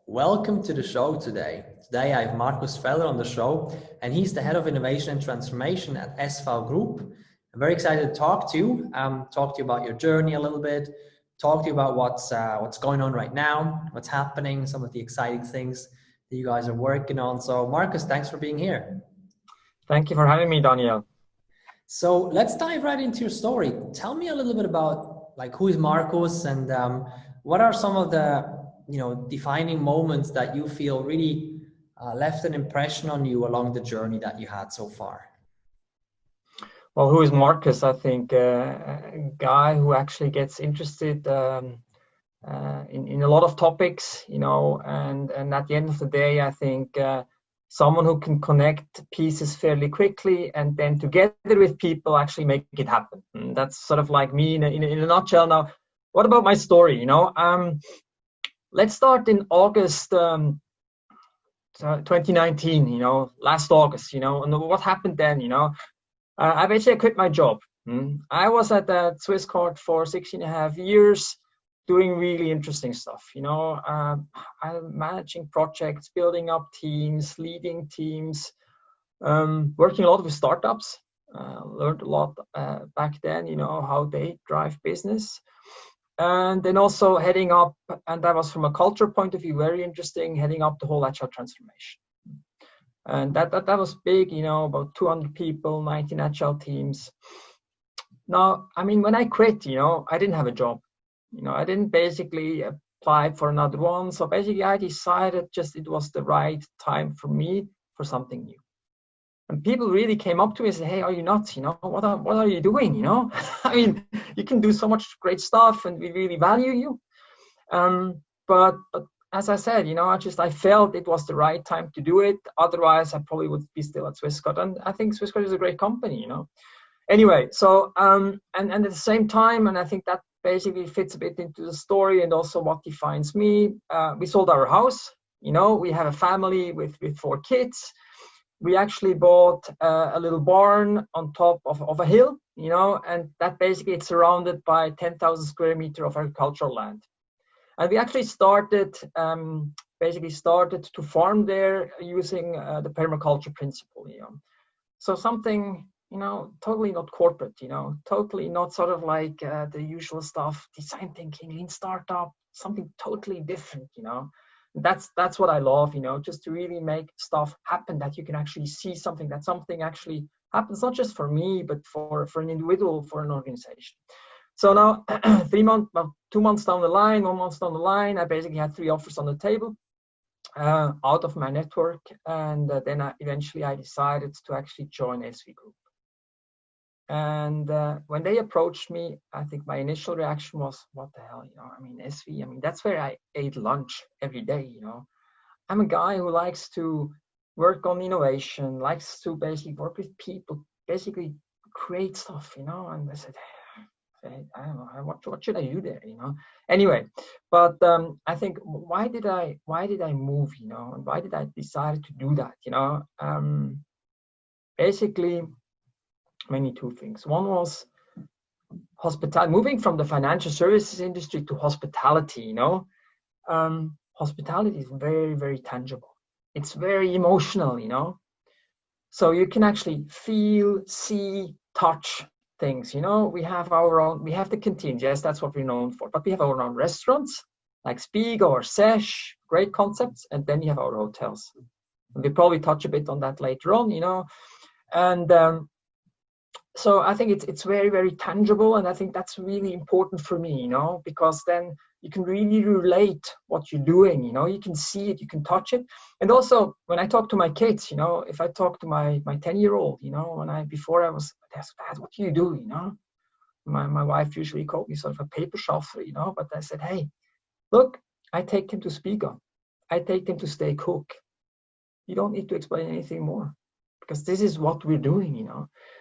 Welcome to the show today. Today I have Markus Feller on the show, and he's the head of innovation and transformation at SV Group. I'm very excited to talk to you about your journey a little bit, talk to you about what's going on right now, what's happening, some of the exciting things that you guys are working on. So Markus, thanks for being here. Thank you for having me, Daniel. So let's dive right into your story. Tell me a little bit about who is Markus, and what are some of the defining moments that you feel really left an impression on you along the journey that you had so far? Well, who is Markus? I think a guy who actually gets interested in a lot of topics, and at the end of the day, I think someone who can connect pieces fairly quickly and then together with people actually make it happen. And that's sort of like me in a nutshell. Now, what about my story? Let's start in August 2019, last August, and what happened then, I basically quit my job. I was at that Swissquote for 16.5 years, doing really interesting stuff. I'm managing projects, building up teams, leading teams, working a lot with startups. Learned a lot back then, how they drive business. And then also heading up, and that was from a culture point of view, very interesting, heading up the whole agile transformation. And that was big, about 200 people, 19 agile teams. Now, when I quit, I didn't have a job. I didn't basically apply for another one. So basically I decided it was the right time for me for something new. And people really came up to me and said, "Hey, are you nuts? What are you doing? You can do so much great stuff and we really value you." But as I said, I felt it was the right time to do it. Otherwise, I probably would be still at Swissquote. And I think Swissquote is a great company, Anyway, so, and at the same time, and I think that basically fits a bit into the story and also what defines me, we sold our house. We have a family with 4 kids. We actually bought a little barn on top of a hill, and that basically it's surrounded by 10,000 square meters of agricultural land. And we actually started to farm there using the permaculture principle, So something, totally not corporate, totally not sort of like the usual stuff, design thinking, lean startup, something totally different, That's what I love, just to really make stuff happen, that you can actually see something actually happens, not just for me, but for an individual, for an organization. So now 2 months down the line, 1 month down the line, I basically had 3 offers on the table out of my network. And then eventually I decided to actually join SV Group. And when they approached me, I think my initial reaction was, what the hell, SV, that's where I ate lunch every day, I'm a guy who likes to work on innovation, likes to basically work with people, basically create stuff, and I said, I don't know, what should I do there, Anyway, but I think, why did I move, and why did I decide to do that, basically, mainly 2 things. One was hospitality, moving from the financial services industry to hospitality, Hospitality is very, very tangible. It's very emotional, So you can actually feel, see, touch things, We have the canteens, yes, that's what we're known for, but we have our own restaurants, like Spiga or Sesh, great concepts, and then you have our hotels. And we'll probably touch a bit on that later on, And so I think it's very, very tangible, and I think that's really important for me, because then you can really relate what you're doing, you can see it, you can touch it. And also when I talk to my kids, if I talk to my 10-year-old, before I was asked, "Dad, what do you do?" My wife usually called me sort of a paper shuffler, but I said, "Hey, look, I take him to Spiga. I take him to Stay Cook. You don't need to explain anything more, because this is what we're doing,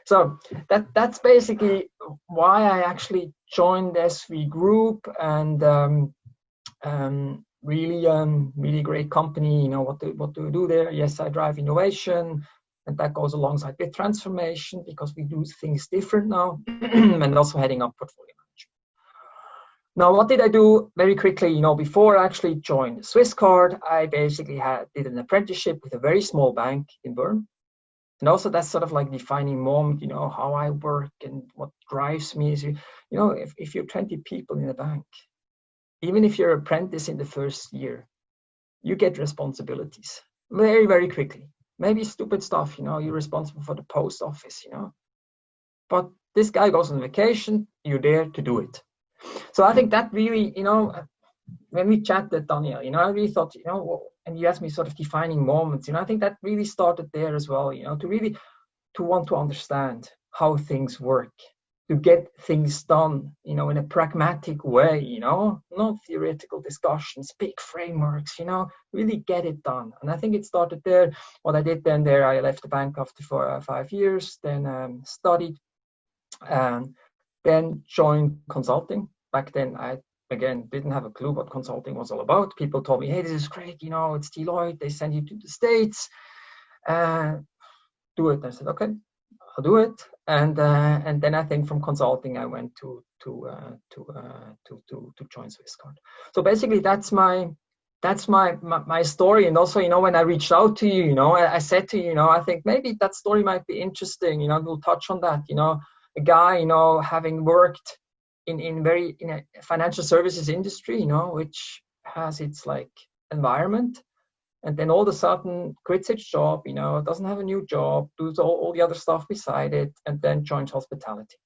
So that's basically why I actually joined SV Group, and really great company. What do we do there? Yes, I drive innovation, and that goes alongside with transformation, because we do things different now, and also heading up portfolio management. Now, what did I do very quickly? You know, before I actually joined Swisscard, I basically did an apprenticeship with a very small bank in Bern. And also that's sort of like defining moment, you know, how I work and what drives me is, you know, if you're 20 people in a bank, even if you're an apprentice in the first year, you get responsibilities very, very quickly. Maybe stupid stuff, you know, you're responsible for the post office, you know, but this guy goes on vacation, you're there to do it. So I think that really, you know, when we chatted, Daniel, you know, I really thought, you know, and you asked me sort of defining moments, you know, I think that really started there as well, you know, to want to understand how things work, to get things done, you know, in a pragmatic way, you know, not theoretical discussions, big frameworks, you know, really get it done. And I think it started there. What I did then there, I left the bank after 5 years, then studied, and then joined consulting. Back then, I again didn't have a clue what consulting was all about. People told me, hey, this is great, you know, it's Deloitte, they send you to the States, do it. I said, okay, I'll do it. And then I think from consulting I went to join Swisscard. So basically that's my story. And also, you know, when I reached out to you, you know, I said to you, you know, I think maybe that story might be interesting, you know, we'll touch on that, you know, a guy, you know, having worked in a financial services industry, you know, which has its like environment, and then all of a sudden quits its job, you know, doesn't have a new job, does all the other stuff beside it, and then joins hospitality.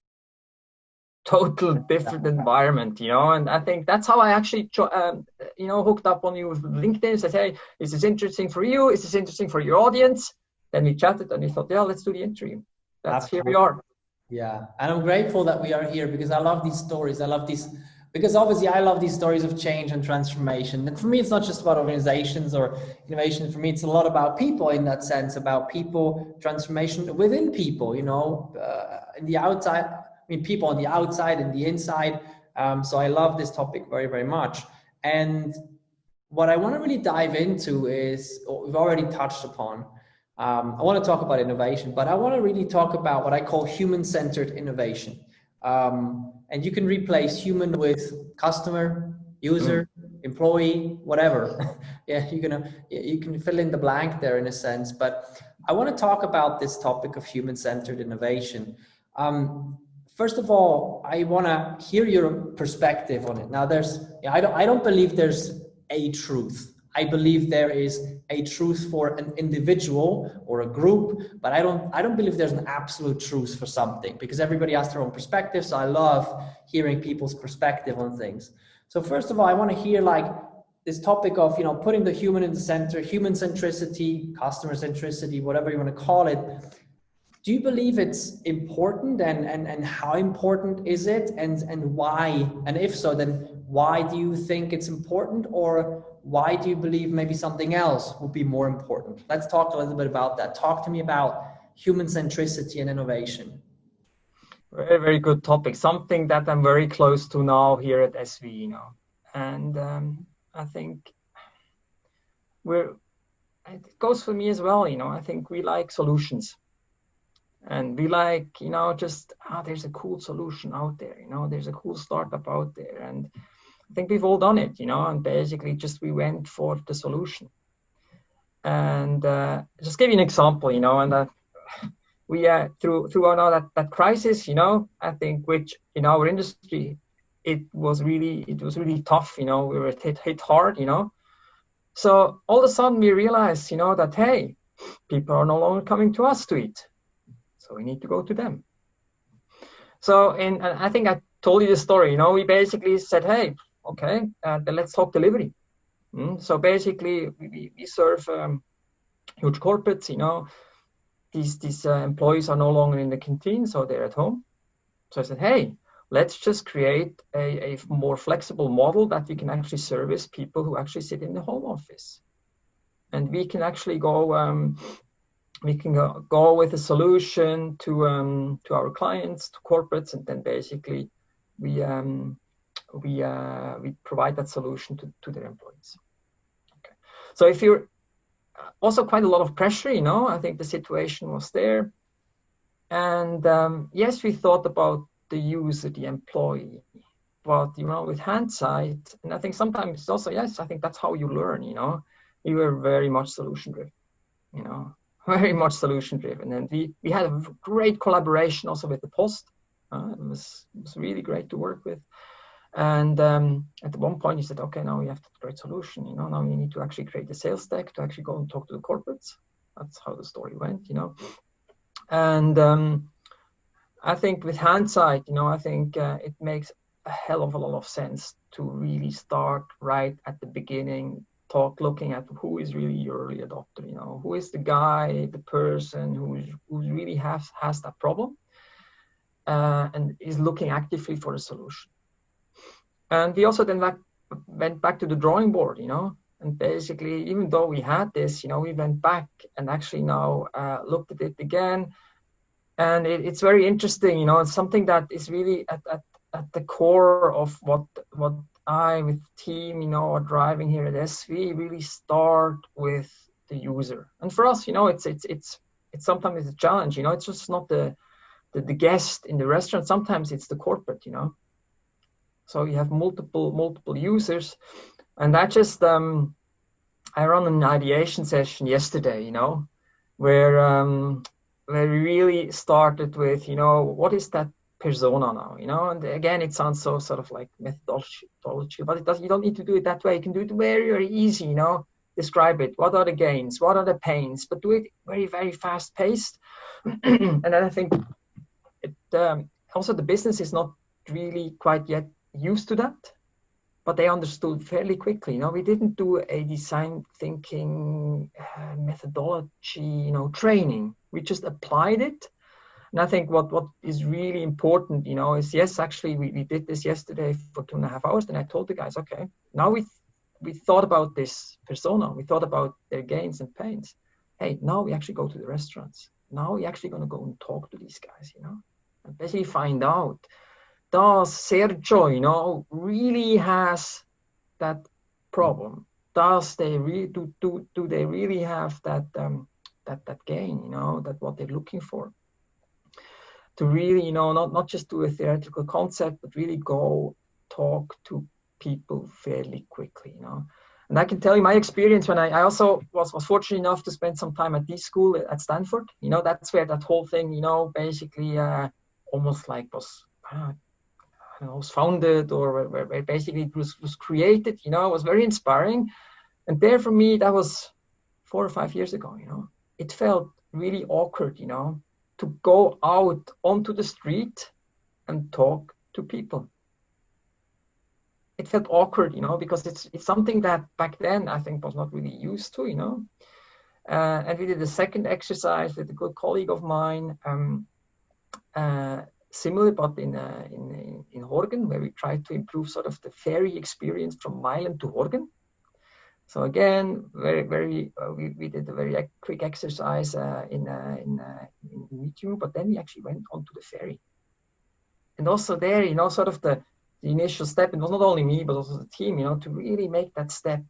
Total different environment, you know. And I think that's how I actually, you know, hooked up on you with LinkedIn. Said, hey, is this interesting for you? Is this interesting for your audience? Then we chatted, and we thought, yeah, let's do the interview. Here we are. Yeah, and I'm grateful that we are here because I love these stories. I love these because obviously I love these stories of change and transformation. And for me, it's not just about organizations or innovation. For me, it's a lot about people in that sense, about people, transformation within people, you know, in the outside, I mean, people on the outside and the inside. So I love this topic very, very much. And what I want to really dive into is, we've already touched upon, I want to talk about innovation, but I want to really talk about what I call human-centered innovation. And you can replace human with customer, user, employee, whatever. Yeah, you can fill in the blank there in a sense. But I want to talk about this topic of human-centered innovation. First of all, I want to hear your perspective on it. Now, I don't believe there's a truth. I believe there is a truth for an individual or a group, but I don't believe there's an absolute truth for something, because everybody has their own perspective. So I love hearing people's perspective on things. So first of all, I want to hear like this topic of, you know, putting the human in the center, human centricity, customer centricity, whatever you want to call it. Do you believe it's important, and how important is it, and why? And if so, then why do you think it's important, or why do you believe maybe something else would be more important? Let's talk a little bit about that. Talk to me about human centricity and innovation. Very, very good topic. Something that I'm very close to now here at SV, you know. And I think it goes for me as well, you know. I think we like solutions. And we like, you know, just, there's a cool solution out there, you know, there's a cool startup out there. And I think we've all done it, you know, and basically just we went for the solution. And just give you an example, you know, and we through now that crisis, you know, I think which in our industry, it was really tough, you know, we were hit hard, you know. So all of a sudden we realized, you know, that, hey, people are no longer coming to us to eat. So we need to go to them. So, and I think I told you the story, you know, we basically said, hey, okay, then let's talk delivery. So basically we serve huge corporates, you know, these employees are no longer in the canteen, so they're at home. So I said, hey, let's just create a more flexible model that we can actually service people who actually sit in the home office. And we can actually go, go with a solution to our clients, to corporates, and then basically we provide that solution to their employees. Okay. So if you're also quite a lot of pressure, you know, I think the situation was there. And yes, we thought about the user, the employee, But, with hindsight, and I think sometimes it's also, yes, I think that's how you learn, we were very much solution driven, very much solution driven. And we had a great collaboration also with the Post. It was really great to work with. And at one point, he said, okay, now we have to create a solution. Now we need to actually create a sales deck to actually go and talk to the corporates. That's how the story went, And I think with hindsight, I think it makes a hell of a lot of sense to really start right at the beginning, looking at who is really your early adopter, who is the guy, the person who really has that problem and is looking actively for a solution. And we also then went back to the drawing board, and basically, even though we had this, we went back and actually now looked at it again. And it's very interesting, it's something that is really at the core of what I with the team, are driving here at SV. Really start with the user. And for us, it's sometimes it's a challenge, it's just not the guest in the restaurant. Sometimes it's the corporate, So you have multiple users. And I just, I ran an ideation session yesterday, where we really started with, what is that persona now, and again, it sounds so sort of like methodology, but you don't need to do it that way. You can do it very, very easy, describe it. What are the gains? What are the pains? But do it very, very fast paced. And then I think also the business is not really quite yet used to that, but they understood fairly quickly. We didn't do a design thinking methodology, training. We just applied it. And I think what is really important, is yes, actually we did this yesterday for 2.5 hours. Then I told the guys, okay, now we thought about this persona. We thought about their gains and pains. Hey, now we actually go to the restaurants. Now we're actually going to go and talk to these guys, and basically find out, does Sergio, really has that problem? Does they really do they really have that that gain? That what they're looking for? To really, not just do a theoretical concept, but really go talk to people fairly quickly, And I can tell you my experience when I also was fortunate enough to spend some time at this school at Stanford. That's where that whole thing, basically almost like was founded, or where basically it was created, it was very inspiring. And there for me, that was 4 or 5 years ago, It felt really awkward, to go out onto the street and talk to people. It felt awkward, because it's something that back then I think was not really used to, And we did a second exercise with a good colleague of mine, similar, but in Horgen, where we tried to improve sort of the ferry experience from Milan to Horgen. So again, we did a very quick exercise in meeting, but then we actually went onto the ferry. And also there, sort of the initial step, it was not only me, but also the team, to really make that step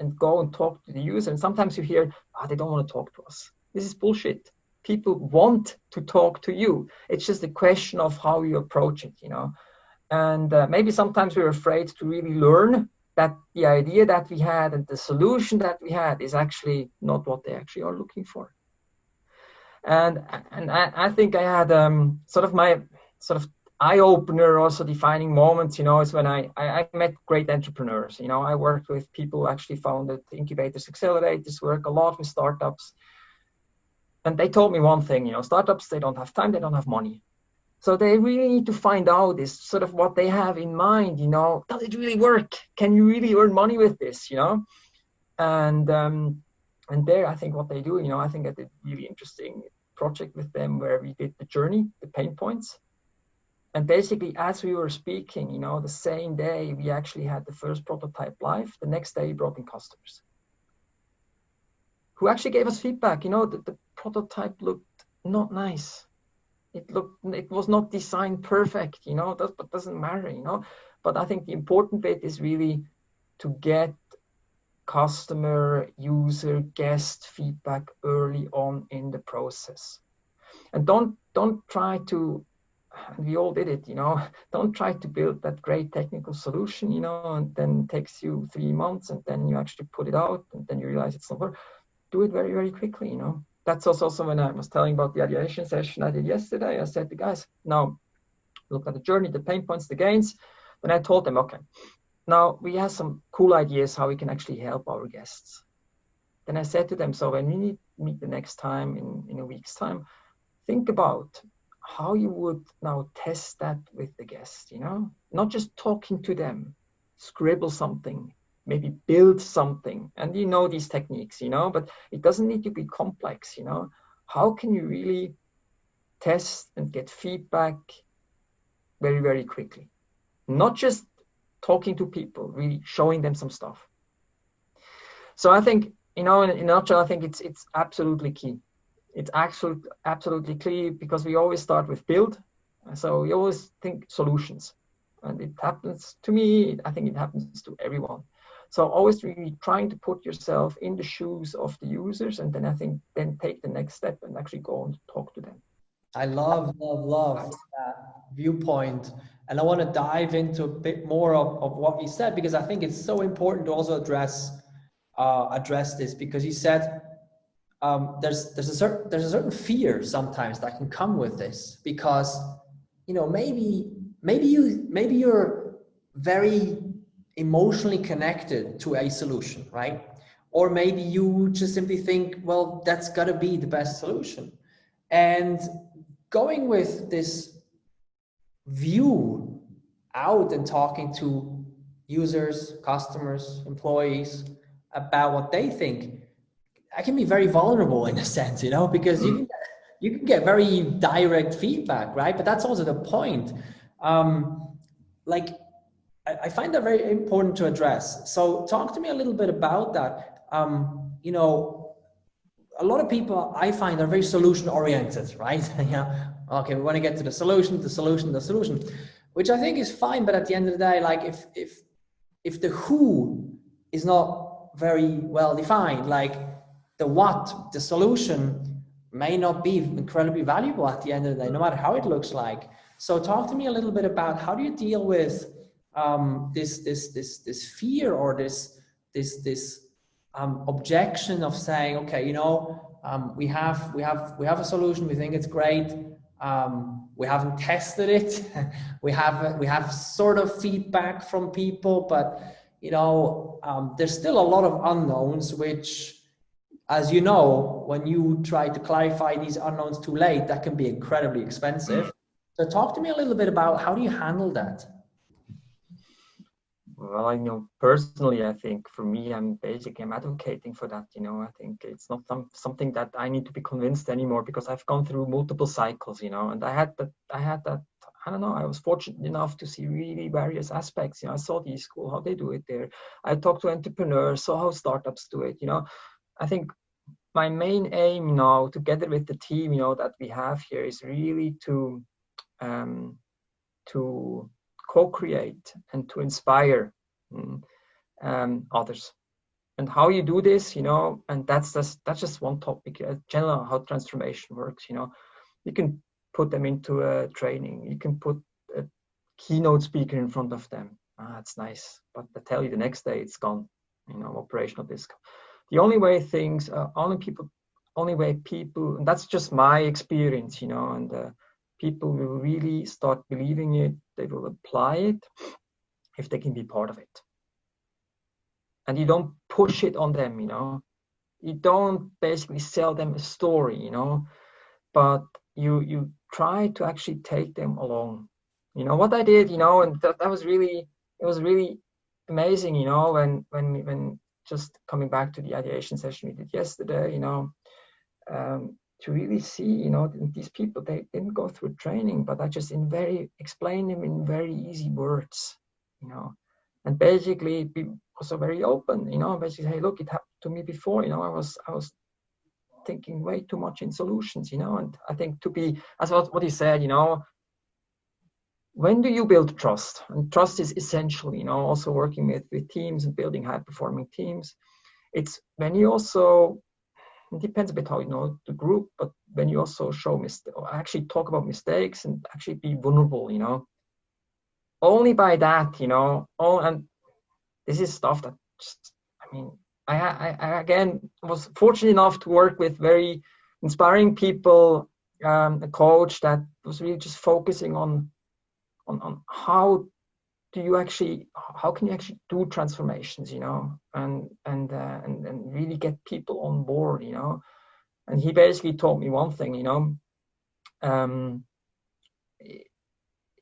and go and talk to the user. And sometimes you hear, they don't want to talk to us. This is bullshit. People want to talk to you. It's just a question of how you approach it, And maybe sometimes we're afraid to really learn that the idea that we had and the solution that we had is actually not what they actually are looking for. And I think I had sort of my sort of eye-opener, also defining moments, is when I met great entrepreneurs. I worked with people who actually founded incubators, accelerators, work a lot with startups. And they told me one thing, startups, they don't have time, they don't have money. So they really need to find out is sort of what they have in mind, does it really work? Can you really earn money with this, And there, I think what they do, I think I did a really interesting project with them where we did the journey, the pain points. And basically, as we were speaking, the same day, we actually had the first prototype live. The next day, we brought in customers who actually gave us feedback, that the prototype looked not nice. It was not designed perfect, but doesn't matter, But I think the important bit is really to get customer, user, guest feedback early on in the process. And don't try to and we all did it, don't try to build that great technical solution, and then it takes you 3 months, and then you actually put it out, and then you realize it's not work. Do it very, very quickly, That's also when I was telling about the ideation session I did yesterday. I said to guys, now look at the journey, the pain points, the gains. Then I told them, okay, now we have some cool ideas how we can actually help our guests. Then I said to them, so when we meet the next time in a week's time, think about how you would now test that with the guest, not just talking to them, scribble something, maybe build something, and these techniques, but it doesn't need to be complex, How can you really test and get feedback very, very quickly? Not just talking to people, really showing them some stuff. So I think, in a nutshell, I think it's absolutely key. It's absolutely key, because we always start with build. So we always think solutions. And it happens to me, I think it happens to everyone. So always really trying to put yourself in the shoes of the users, and then take the next step and actually go and talk to them. I love that viewpoint. And I want to dive into a bit more of what you said, because I think it's so important to also address this, because you said there's a certain fear sometimes that can come with this, because maybe you're very emotionally connected to a solution, right? Or maybe you just simply think, well, that's got to be the best solution. And going with this view out and talking to users, customers, employees about what they think, I can be very vulnerable in a sense, because you can get very direct feedback, right? But that's also the point. I find that very important to address. So talk to me a little bit about that. A lot of people I find are very solution oriented, right? Okay, we want to get to the solution, which I think is fine. But at the end of the day, like if the who is not very well defined, like the what, the solution may not be incredibly valuable at the end of the day, no matter how it looks like. So talk to me a little bit about how do you deal with this fear, or this objection of saying, okay, we have a solution, we think it's great, we haven't tested it, we have sort of feedback from people, but there's still a lot of unknowns, which, as you know, when you try to clarify these unknowns too late, that can be incredibly expensive. So talk to me a little bit about how do you handle that? Well, personally, I think for me, I'm advocating for that. I think it's not something that I need to be convinced anymore, because I've gone through multiple cycles, and I had that, I don't know, I was fortunate enough to see really various aspects. I saw the school, how they do it there. I talked to entrepreneurs, saw how startups do it. I think my main aim now, together with the team, that we have here, is really to co-create and to inspire others. And how you do this, and that's just one topic. General, how transformation works. You can put them into a training. You can put a keynote speaker in front of them. That's nice, but I tell you, the next day it's gone. Operational disc. The only way people, and that's just my experience, and people will really start believing it. They will apply it if they can be part of it. And you don't push it on them, You don't basically sell them a story, but you try to actually take them along. What I did, and that was really, it was really amazing, when just coming back to the ideation session we did yesterday, to really see, these people, they didn't go through training, but I just explain them in very easy words, and basically be also very open, basically, hey, look, it happened to me before, I was thinking way too much in solutions, and I think to be, as what you said, when do you build trust? And trust is essential, also working with teams and building high performing teams. It's when you also it depends a bit how you know the group, but when you also show actually talk about mistakes and actually be vulnerable, only by that, and this is stuff that just, I again was fortunate enough to work with very inspiring people, a coach that was really just focusing on how can you actually do transformations, and really get people on board, and he basically taught me one thing,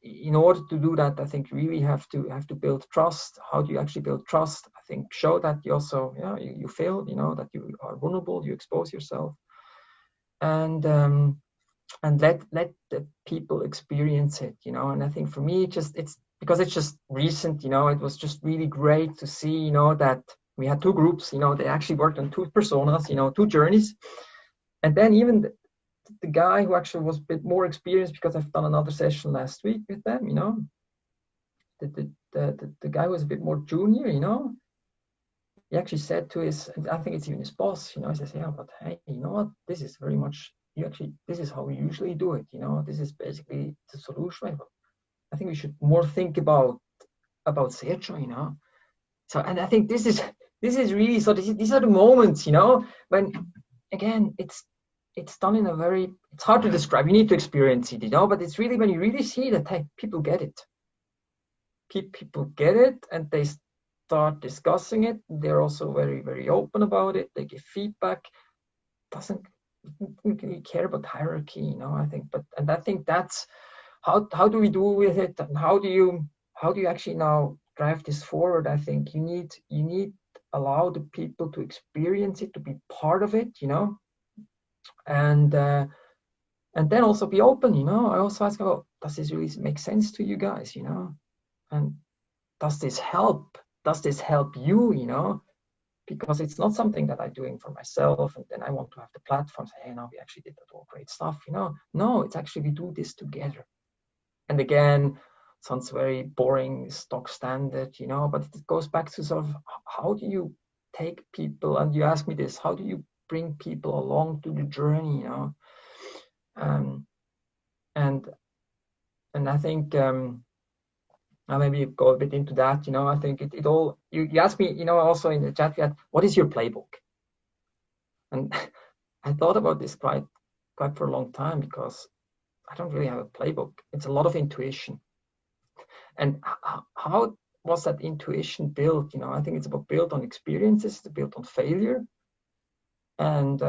in order to do that, I think you really have to build trust. How do you actually build trust? I think show that you also, you fail, that you are vulnerable, you expose yourself, and let the people experience it, and I think for me, it's because it's just recent, it was just really great to see, that we had two groups, they actually worked on two personas, two journeys, and then even the guy who actually was a bit more experienced, because I've done another session last week with them, the guy was a bit more junior, he actually said to his, I think it's even his boss, he says, yeah, but hey, you know what, this is very much, this is how we usually do it, this is basically the solution. But I think we should more think about Sergio, So, and I think this is really, so these are the moments, when, again, it's done in a very, it's hard to describe, you need to experience it, but it's really when you really see that, hey, people get it. People get it, and they start discussing it. They're also very, very open about it. They give feedback. Doesn't really care about hierarchy, I think. And I think that's how do we do with it, and how do you actually now drive this forward? I think you need allow the people to experience it, to be part of it, and then also be open, I also ask about, does this really make sense to you guys, and does this help you, because it's not something that I'm doing for myself and then I want to have the platform say, hey, now we actually did that all great stuff, no, it's actually we do this together. And again, sounds very boring, stock standard, but it goes back to sort of, how do you take people, and you ask me this, how do you bring people along to the journey, and I think I'll maybe go a bit into that, I think it all, you asked me, also in the chat, what is your playbook? And I thought about this quite for a long time, because I don't really have a playbook. It's a lot of intuition. And how was that intuition built? I think it's about built on experiences, it's built on failure. And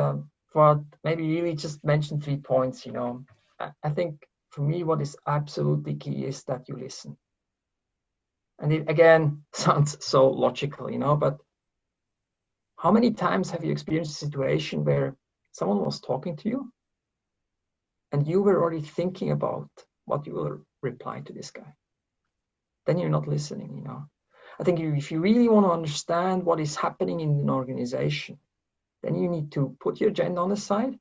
for maybe really just mention 3 points, I think for me, what is absolutely key is that you listen. And it, again, sounds so logical, but how many times have you experienced a situation where someone was talking to you and you were already thinking about what you will reply to this guy? Then you're not listening, I think if you really want to understand what is happening in an organization, then you need to put your agenda on the side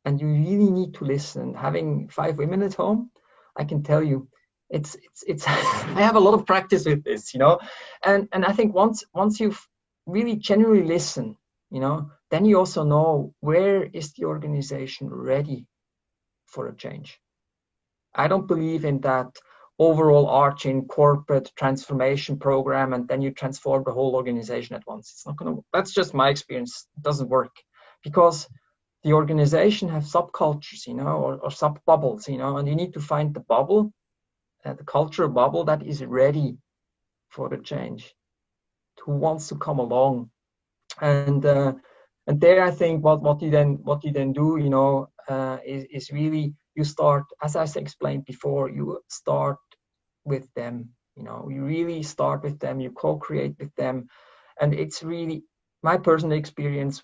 and you really need to listen. Having 5 women at home, I can tell you, it's I have a lot of practice with this, and I think once you really genuinely listen, then you also know where is the organization ready for a change. I don't believe in that overall arching corporate transformation program and then you transform the whole organization at once. It's not gonna, that's just my experience. It doesn't work, because the organization have subcultures, or sub bubbles, and you need to find the bubble, the cultural bubble that is ready for the change, who wants to come along, and there I think what you then do, is really you start, as I explained before, you start with them, you really start with them, you co-create with them, and it's really my personal experience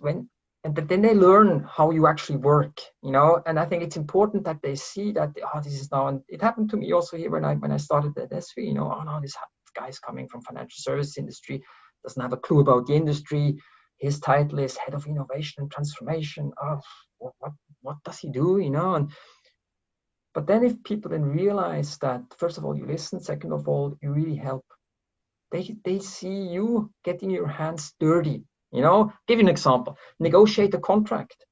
but then they learn how you actually work, and I think it's important that they see that, this is now, and it happened to me also here when I started at SV, oh no, this guy's coming from financial services industry, doesn't have a clue about the industry, his title is head of innovation and transformation. What does he do, but then if people then realize that, first of all, you listen, second of all, you really help, they see you getting your hands dirty You know, give you an example. Negotiate a contract.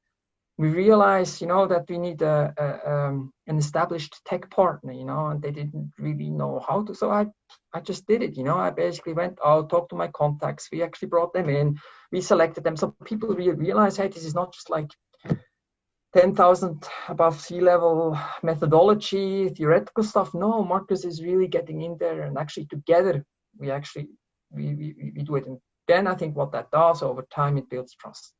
We realized, you know, that we need an established tech partner, you know, and they didn't really know how to. So I just did it, you know. I basically went out, talked to my contacts. We actually brought them in. We selected them. So people realize, hey, this is not just like 10,000 above sea level methodology, theoretical stuff. No, Markus is really getting in there, and actually together we do it. And then I think what that does over time, it builds trust.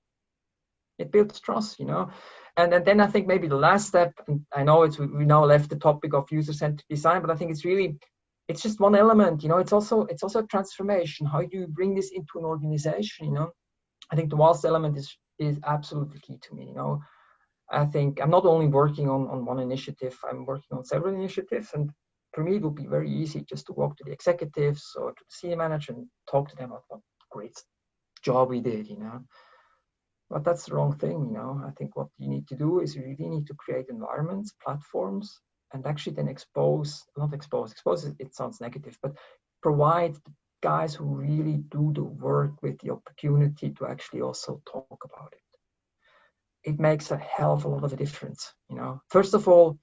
It builds trust, you know. And then I think maybe the last step, and I know we now left the topic of user-centered design, but I think it's just one element, you know. It's also a transformation. How do you bring this into an organization, you know? I think the last element is absolutely key to me, you know. I think I'm not only working on one initiative, I'm working on several initiatives, and for me it would be very easy just to walk to the executives or to the senior manager and talk to them about what great job we did, you know. But that's the wrong thing, you know. I think what you need to do is you really need to create environments, platforms, and actually then expose, it sounds negative, but provide the guys who really do the work with the opportunity to actually also talk about it. It makes a hell of a lot of a difference, you know. First of all,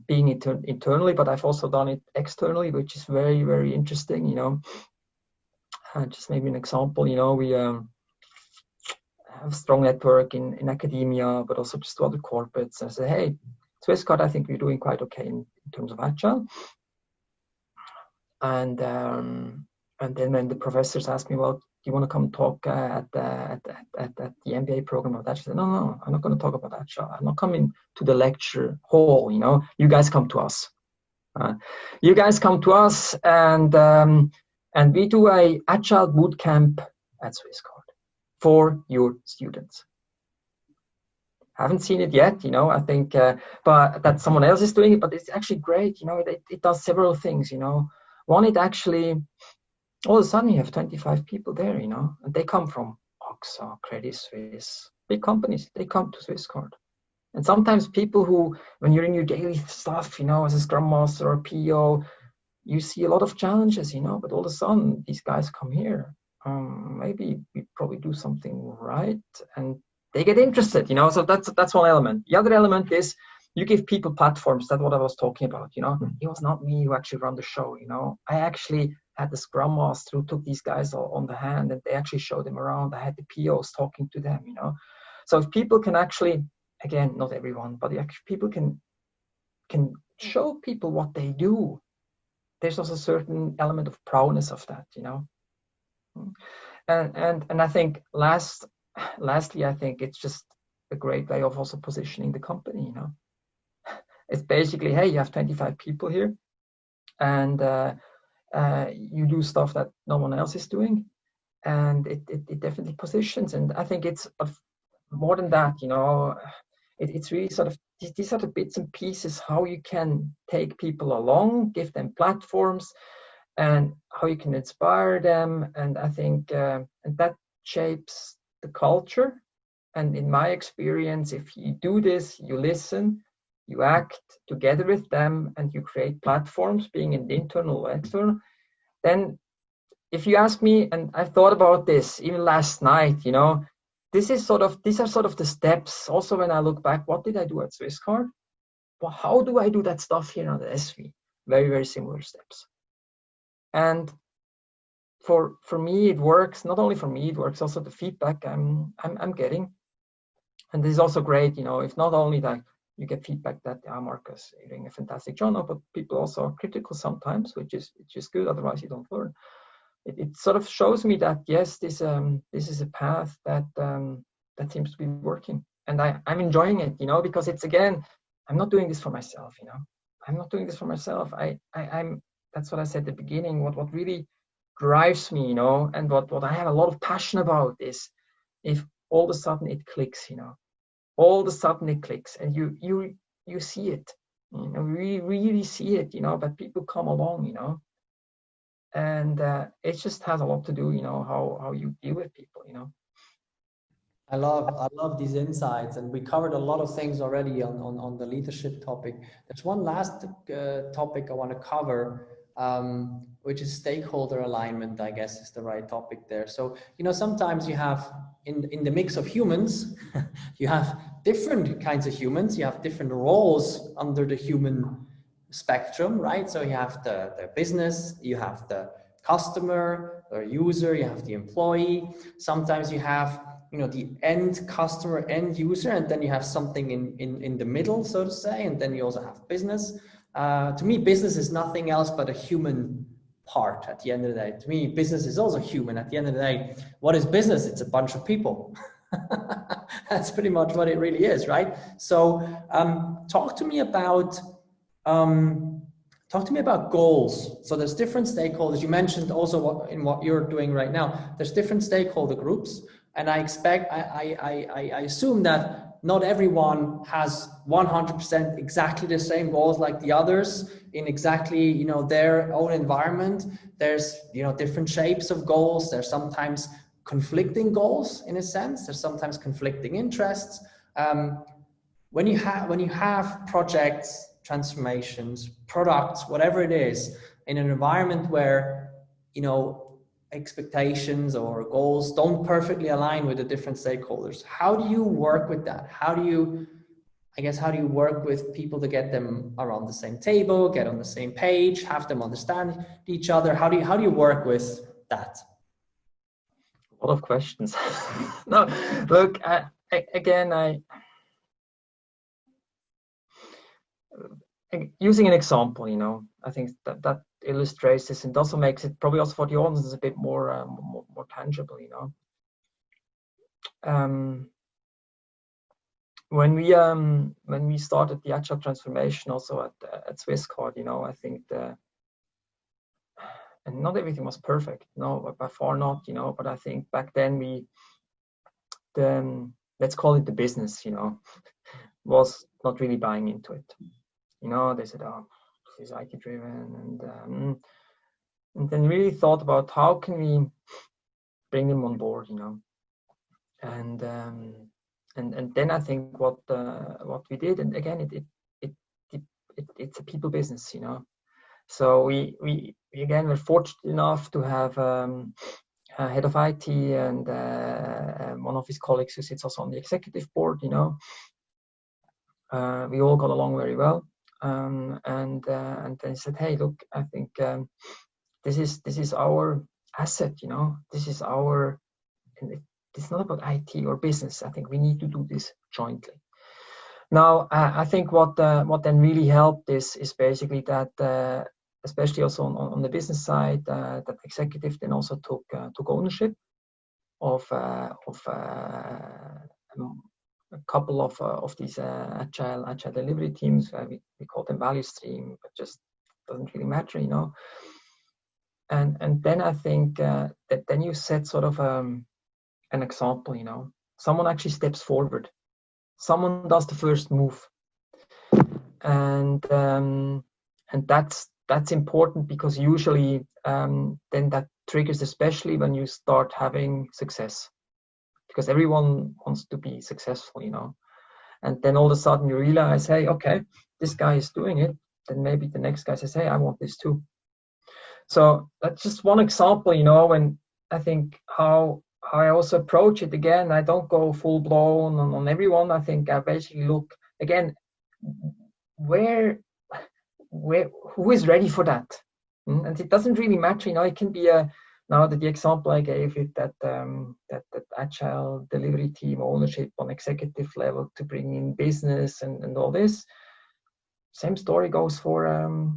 being internally, but I've also done it externally, which is very, very interesting, you know. Just maybe an example, you know, we have a strong network in academia, but also just to other corporates. I say, hey, Swisscard, I think we're doing quite okay in terms of Agile. And then when the professors asked me, well, do you want to come talk at the MBA program of Agile? I said, no, I'm not going to talk about Agile. I'm not coming to the lecture hall, you know. You guys come to us. You guys come to us, and we do a Agile boot camp at Swisscard for your students. Haven't seen it yet, you know. I think, but that someone else is doing it. But it's actually great, you know. It does several things, you know. One, it actually, all of a sudden you have 25 people there, you know, and they come from AXA, Credit Suisse, big companies. They come to Swisscard. And sometimes people who, when you're in your daily stuff, you know, as a Scrum Master or PO, you see a lot of challenges, you know, but all of a sudden these guys come here. Maybe we probably do something right, and they get interested, you know. So that's one element. The other element is you give people platforms. That's what I was talking about, you know. It was not me who actually ran the show, you know. I actually had the Scrum Master who took these guys on the hand, and they actually showed them around. I had the POs talking to them, you know. So if people can actually, again, not everyone, but if people can show people what they do, there's also a certain element of proudness of that, you know. And I think lastly, I think it's just a great way of also positioning the company, you know. It's basically, hey, you have 25 people here, and you do stuff that no one else is doing, and it definitely positions. And I think it's more than that, you know. It's really sort of, these are the bits and pieces, how you can take people along, give them platforms, and how you can inspire them. And I think and that shapes the culture. And in my experience, if you do this, you listen, you act together with them, and you create platforms, being in the internal or external, then if you ask me, and I've thought about this even last night, you know, these are sort of the steps. Also, when I look back, what did I do at Swisscard? Well, how do I do that stuff here on the SV? Very, very similar steps. And for me, it works. Not only for me, it works also the feedback I'm getting. And this is also great, you know, if not only that you get feedback that, Markus, you're doing a fantastic job, but people also are critical sometimes, which is good. Otherwise, you don't learn. It sort of shows me that, yes, this is a path that seems to be working, and I'm enjoying it, you know, because it's, again, I'm not doing this for myself, you know. I'm not doing this for myself. I'm that's what I said at the beginning. What really drives me, you know, and what I have a lot of passion about is if all of a sudden it clicks, you know, all of a sudden it clicks, and you see it, you know, we really see it, you know, that people come along, you know. And it just has a lot to do, you know, how you deal with people, you know. I love these insights, and we covered a lot of things already on the leadership topic. There's one last topic I want to cover. which is stakeholder alignment, I guess is the right topic there. So, you know, sometimes you have in the mix of humans, you have different kinds of humans, you have different roles under the human spectrum, right? So you have the business, you have the customer or user, you have the employee. Sometimes you have, you know, the end customer, end user, and then you have something in the middle, so to say, and then you also have business. To me, business is nothing else but a human part at the end of the day. To me, business is also human at the end of the day. What is business? It's a bunch of people. That's pretty much what it really is, right? So talk to me about goals. So there's different stakeholders. You mentioned also in what you're doing right now, there's different stakeholder groups. And I assume that not everyone has 100% exactly the same goals like the others in exactly, you know, their own environment. There's, you know, different shapes of goals. There's sometimes conflicting goals in a sense. There's sometimes conflicting interests. When you have projects, transformations, products, whatever it is, in an environment where, you know, expectations or goals don't perfectly align with the different stakeholders, how do you work with that? How do you work with people to get them around the same table, get on the same page, have them understand each other? How do you work with that? A lot of questions. No, look, using an example, you know, I think that illustrates this and also makes it probably also for the audience a bit more tangible, you know. When we started the agile transformation also at Swisscard, you know, I think and not everything was perfect, no, by far not, you know, but I think back then let's call it the business, you know, was not really buying into it. You know, they said, oh, this is IT driven, and then really thought about how can we bring them on board, you know, and then I think what we did, and again it's a people business, you know. So we again were fortunate enough to have a head of IT and one of his colleagues who sits also on the executive board, you know. We all got along very well, and they said, hey, look, I think this is our asset, you know. This is our. It's not about IT or business. I think we need to do this jointly. Now, I think what then really helped is basically that, especially also on the business side, that executive then also took ownership of a couple of these agile delivery teams. We call them value stream, but just doesn't really matter, you know. And then I think that then you set sort of an example, you know. Someone actually steps forward. Someone does the first move, and that's important because usually then that triggers, especially when you start having success, because everyone wants to be successful, you know. And then all of a sudden you realize, hey, okay, this guy is doing it. Then maybe the next guy says, hey, I want this too. So that's just one example, you know, when I think how I also approach it. Again, I don't go full blown on everyone. I think I basically look again who is ready for that, and it doesn't really matter. You know, it can be now that the example I gave it that agile delivery team ownership on executive level to bring in business and all this. Same story goes for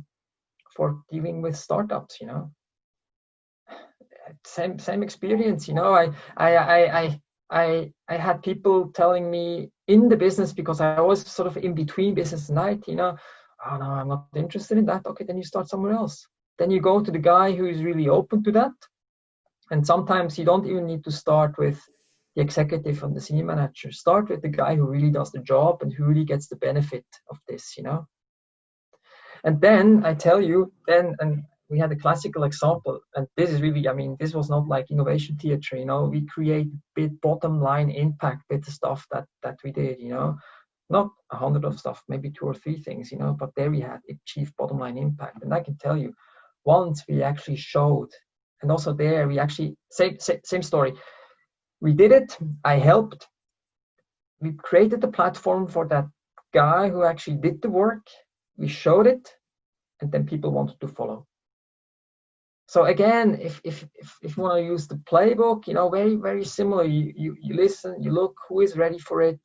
dealing with startups. You know. Same experience, you know. I had people telling me in the business, because I was sort of in between business and IT, you know, oh no, I'm not interested in that. Okay, then you start somewhere else. Then you go to the guy who is really open to that. And sometimes you don't even need to start with the executive and the senior manager. Start with the guy who really does the job and who really gets the benefit of this, you know. And then I tell you, and we had a classical example, and this is really, I mean, this was not like innovation theater, you know. We create big bottom line impact with the stuff that we did, you know. Not 100 of stuff, maybe 2 or 3 things, you know, but there we had achieved bottom line impact. And I can tell you, once we actually showed, and also there we actually, same story. We did it, I helped. We created the platform for that guy who actually did the work. We showed it, and then people wanted to follow. So again, if you want to use the playbook, you know, very, very similar. You listen, you look who is ready for it.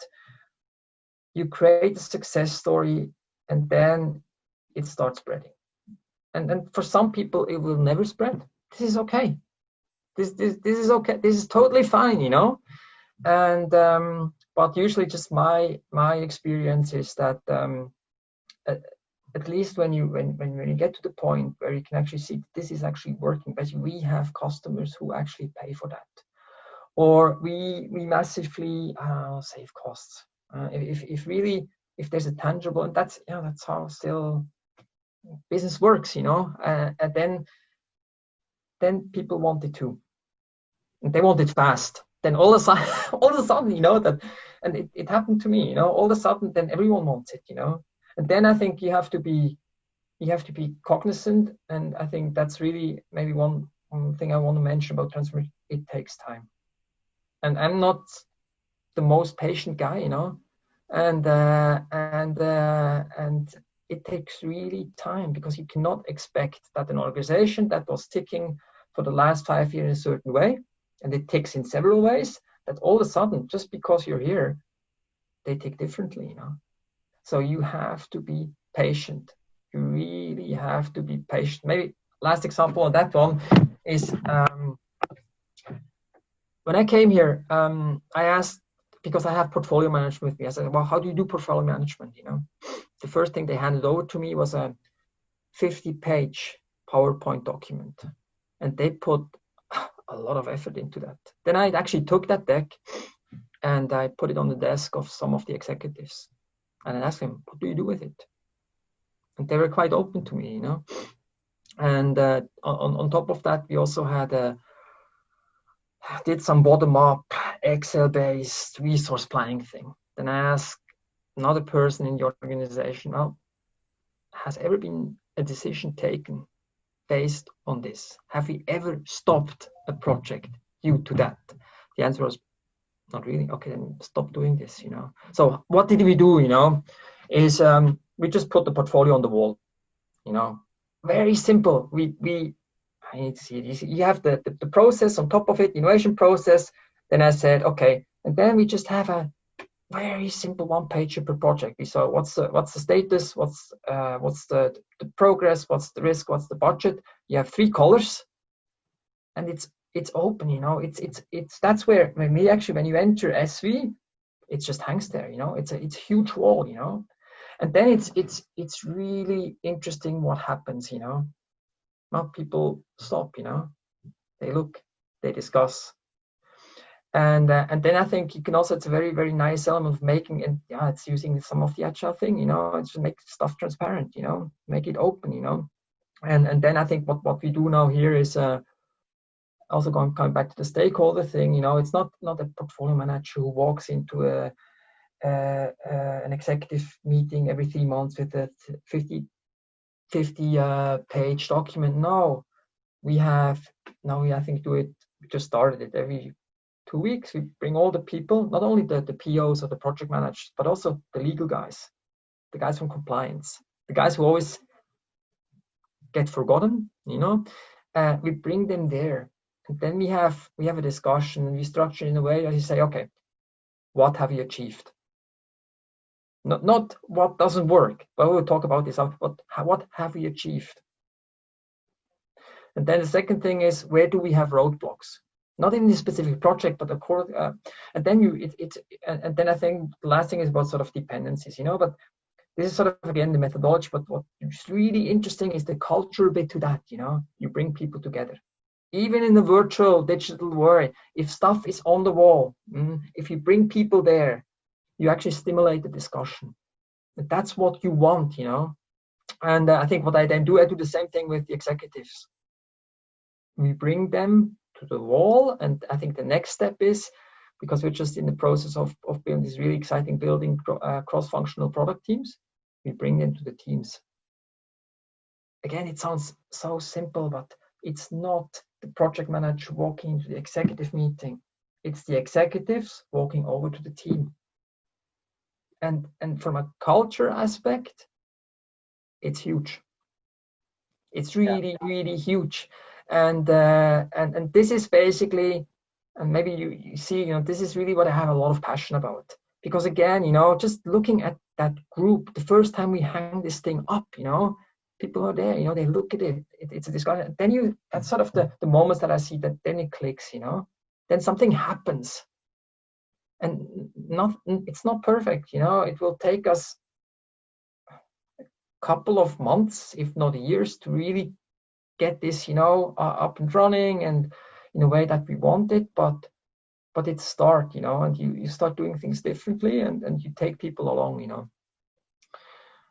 You create a success story, and then it starts spreading. And for some people, it will never spread. This is okay. This is okay. This is totally fine, you know. And but usually, just my experience is that at least when you get to the point where you can actually see this is actually working, but we have customers who actually pay for that, or we massively save costs. If there's a tangible, and that's how still business works, you know, and then people want it too, and they want it fast. Then all of a sudden, you know, that, and it happened to me, you know, all of a sudden, then everyone wants it, you know. And then I think you have to be cognizant, and I think that's really maybe one thing I want to mention about transformation. It takes time, and I'm not the most patient guy, you know, and it takes really time, because you cannot expect that an organization that was ticking for the last 5 years in a certain way, and it ticks in several ways, that all of a sudden, just because you're here, they tick differently, you know. So you have to be patient. You really have to be patient. Maybe last example on that one is when I came here, I asked, because I have portfolio management with me, I said, well, how do you do portfolio management? You know, the first thing they handed over to me was a 50-page PowerPoint document, and they put a lot of effort into that. Then I actually took that deck and I put it on the desk of some of the executives, and I asked them, what do you do with it? And they were quite open to me, you know. And on top of that, we also did some bottom-up Excel-based resource planning thing. Then I asked another person in the organization, well, has ever been a decision taken based on this? Have we ever stopped a project due to that? The answer was not really. Okay, then stop doing this, you know. So what did we do, you know, is we just put the portfolio on the wall, you know. Very simple. I need to see it. You have the process on top of it, innovation process. Then I said, okay, and then we just have a very simple one-pager per project. We saw what's the status, what's the progress, what's the risk, what's the budget. You have 3 colors, and it's open, you know. It's that's where when you enter SV, it just hangs there, you know. It's a huge wall, you know. And then it's really interesting what happens, you know. Well, people stop, you know. They look, they discuss. And then I think you can also, it's a very, very nice element of making, and yeah, it's using some of the agile thing, you know, it's to make stuff transparent, you know, make it open, you know. And then I think what we do now here is also coming back to the stakeholder thing, you know, it's not a portfolio manager who walks into an executive meeting every 3 months with a 50-page document. No, we I think we just started it every 2 weeks. We bring all the people, not only the POs or the project managers, but also the legal guys, the guys from compliance, the guys who always get forgotten, you know. We bring them there, and then we have a discussion, and we structure in a way that you say, okay, what have you achieved? Not what doesn't work, but we'll talk about this. What have we achieved? And then the second thing is, where do we have roadblocks? Not in this specific project, but and then I think the last thing is about sort of dependencies, you know. But this is sort of again the methodology. But what is really interesting is the cultural bit to that, you know. You bring people together, even in the virtual digital world. If stuff is on the wall, if you bring people there, you actually stimulate the discussion. And that's what you want, you know. And I think what I then do, I do the same thing with the executives. We bring them to the wall, and I think the next step is, because we're just in the process of building this really exciting cross-functional product teams, we bring them to the teams. again, it sounds so simple, but it's not the project manager walking into the executive meeting. It's the executives walking over to the team. And from a culture aspect, it's huge. It's really, really huge. And this is basically, and maybe you see, this is really what I have a lot of passion about. Because again, just looking at that group, the first time we hang this thing up, people are there, they look at it, it's a discussion. Then that's sort of the moments that I see that then it clicks, then something happens. And it's not perfect, it will take us a couple of months, if not years, to really get this, up and running and in a way that we want it, but it's start, and you start doing things differently and you take people along,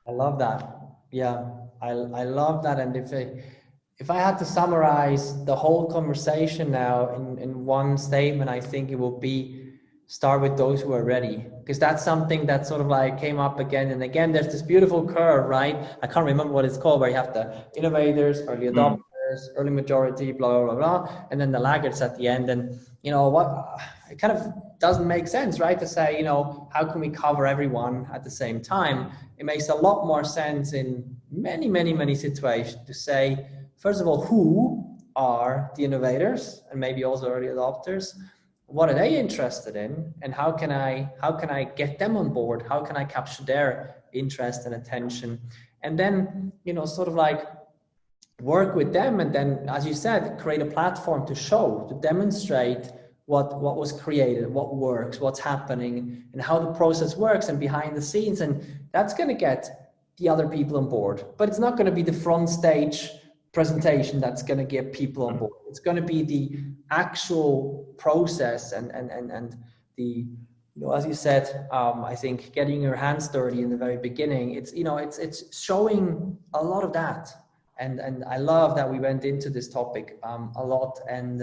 I love that. Yeah, I love that. And if I had to summarize the whole conversation now in one statement, I think it will be start with those who are ready, because that's something that sort of like came up again and again. There's this beautiful curve, right? I can't remember what it's called, where you have the innovators, early adopters, early majority, blah, blah, blah, blah, and then the laggards at the end. And what, it kind of doesn't make sense, right? To say, how can we cover everyone at the same time? It makes a lot more sense in many, many, many situations to say, first of all, who are the innovators and maybe also early adopters? What are they interested in, and how can I get them on board? How can I capture their interest and attention? And then, sort of like work with them, and then, as you said, create a platform to show, to demonstrate what was created, what works, what's happening, and how the process works and behind the scenes. And that's going to get the other people on board, but it's not going to be the front stage presentation that's going to get people on board. It's going to be the actual process and the, as you said, I think getting your hands dirty in the very beginning. It's it's showing a lot of that, and I love that we went into this topic a lot. And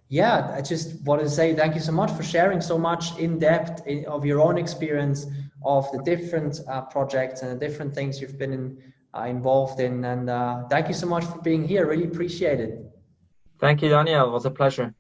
yeah, I just want to say thank you so much for sharing so much in depth of your own experience of the different projects and the different things you've been involved in. And thank you so much for being here. Really appreciate it. Thank you, Daniel. It was a pleasure.